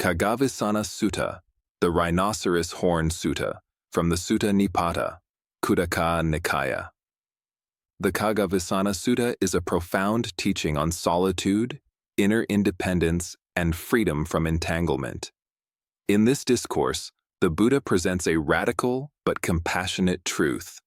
Khaggavisāṇa Sutta, the Rhinoceros Horn Sutta, from the Sutta Nipāta, Khuddaka Nikāya. The Khaggavisāṇa Sutta is a profound teaching on solitude, inner independence, and freedom from entanglement. In this discourse, the Buddha presents a radical but compassionate truth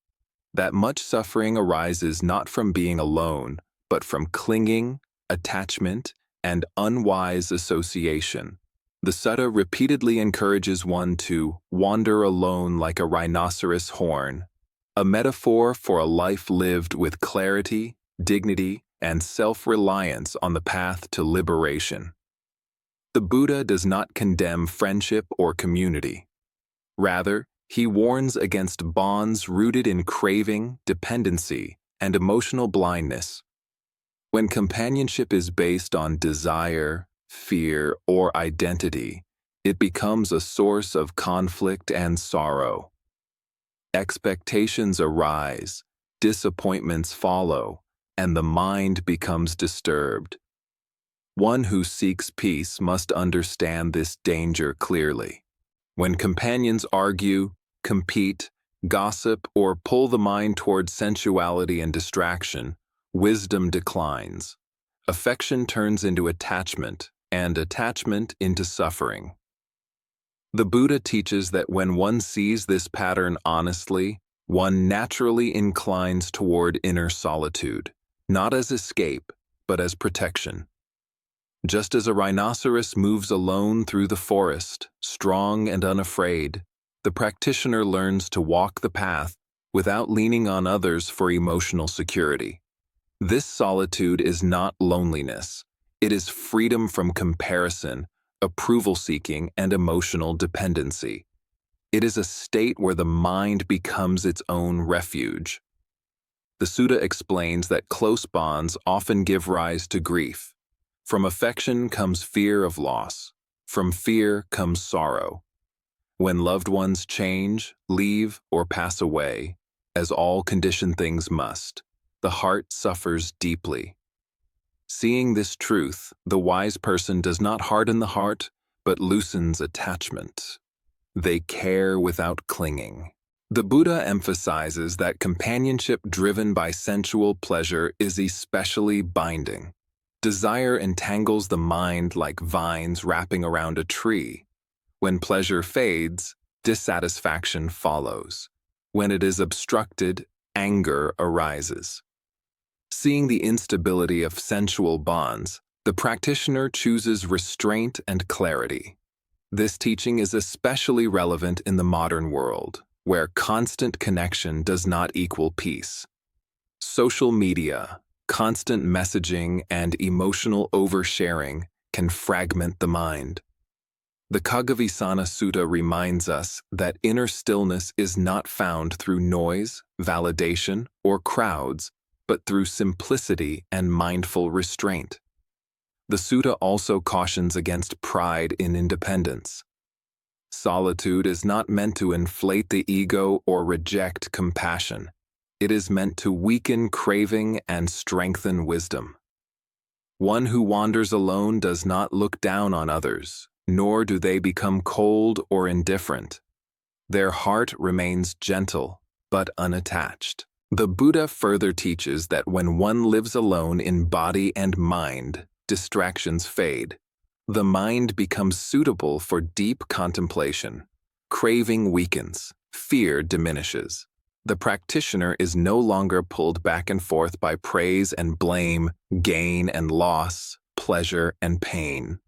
that much suffering arises not from being alone, but from clinging, attachment, and unwise association. The sutta repeatedly encourages one to wander alone like a rhinoceros horn, a metaphor for a life lived with clarity, dignity, and self-reliance on the path to liberation. The Buddha does not condemn friendship or community. Rather, he warns against bonds rooted in craving, dependency, and emotional blindness. When companionship is based on desire, fear, or identity, it becomes a source of conflict and sorrow. Expectations arise, disappointments follow, and the mind becomes disturbed. One who seeks peace must understand this danger clearly. When companions argue, compete, gossip, or pull the mind toward sensuality and distraction, wisdom declines. Affection turns into attachment, and attachment into suffering. The Buddha teaches that when one sees this pattern honestly, one naturally inclines toward inner solitude, not as escape, but as protection. Just as a rhinoceros moves alone through the forest, strong and unafraid, the practitioner learns to walk the path without leaning on others for emotional security. This solitude is not loneliness. It is freedom from comparison, approval-seeking, and emotional dependency. It is a state where the mind becomes its own refuge. The sutta explains that close bonds often give rise to grief. From affection comes fear of loss. From fear comes sorrow. When loved ones change, leave, or pass away, as all conditioned things must, the heart suffers deeply. Seeing this truth, the wise person does not harden the heart, but loosens attachment. They care without clinging. The Buddha emphasizes that companionship driven by sensual pleasure is especially binding. Desire entangles the mind like vines wrapping around a tree. When pleasure fades, dissatisfaction follows. When it is obstructed, anger arises. Seeing the instability of sensual bonds, the practitioner chooses restraint and clarity. This teaching is especially relevant in the modern world, where constant connection does not equal peace. Social media, constant messaging, and emotional oversharing can fragment the mind. The Khaggavisāṇa Sutta reminds us that inner stillness is not found through noise, validation, or crowds, but through simplicity and mindful restraint. The sutta also cautions against pride in independence. Solitude is not meant to inflate the ego or reject compassion. It is meant to weaken craving and strengthen wisdom. One who wanders alone does not look down on others, nor do they become cold or indifferent. Their heart remains gentle, but unattached. The Buddha further teaches that when one lives alone in body and mind, distractions fade. The mind becomes suitable for deep contemplation. Craving weakens, fear diminishes. The practitioner is no longer pulled back and forth by praise and blame, gain and loss, pleasure and pain.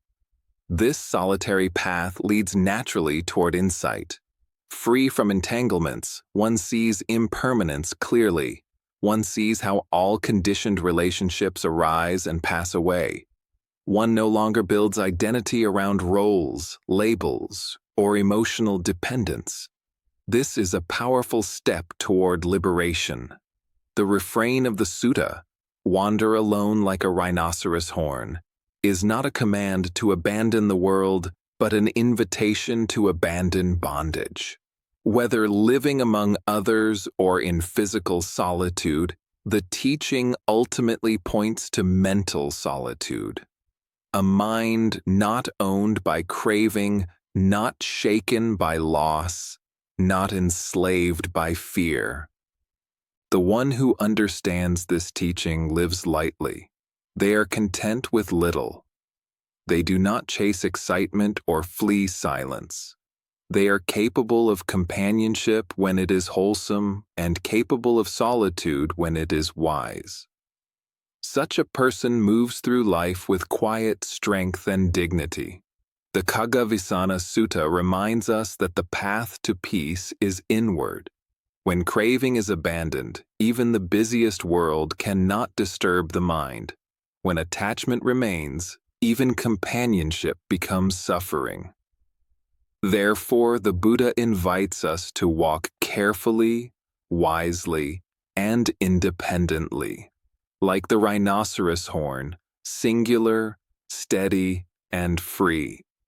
This solitary path leads naturally toward insight. Free from entanglements, one sees impermanence clearly. One sees how all conditioned relationships arise and pass away. One no longer builds identity around roles, labels, or emotional dependence. This is a powerful step toward liberation. The refrain of the sutta, "Wander alone like a rhinoceros horn," is not a command to abandon the world, but an invitation to abandon bondage. Whether living among others or in physical solitude, the teaching ultimately points to mental solitude. a mind not owned by craving, not shaken by loss, not enslaved by fear. The one who understands this teaching lives lightly. They are content with little. They do not chase excitement or flee silence. They are capable of companionship when it is wholesome and capable of solitude when it is wise. Such a person moves through life with quiet strength and dignity. The Khaggavisāṇa Sutta reminds us that the path to peace is inward. When craving is abandoned, even the busiest world cannot disturb the mind. When attachment remains, even companionship becomes suffering. Therefore, the Buddha invites us to walk carefully, wisely, and independently, like the rhinoceros horn, singular, steady, and free.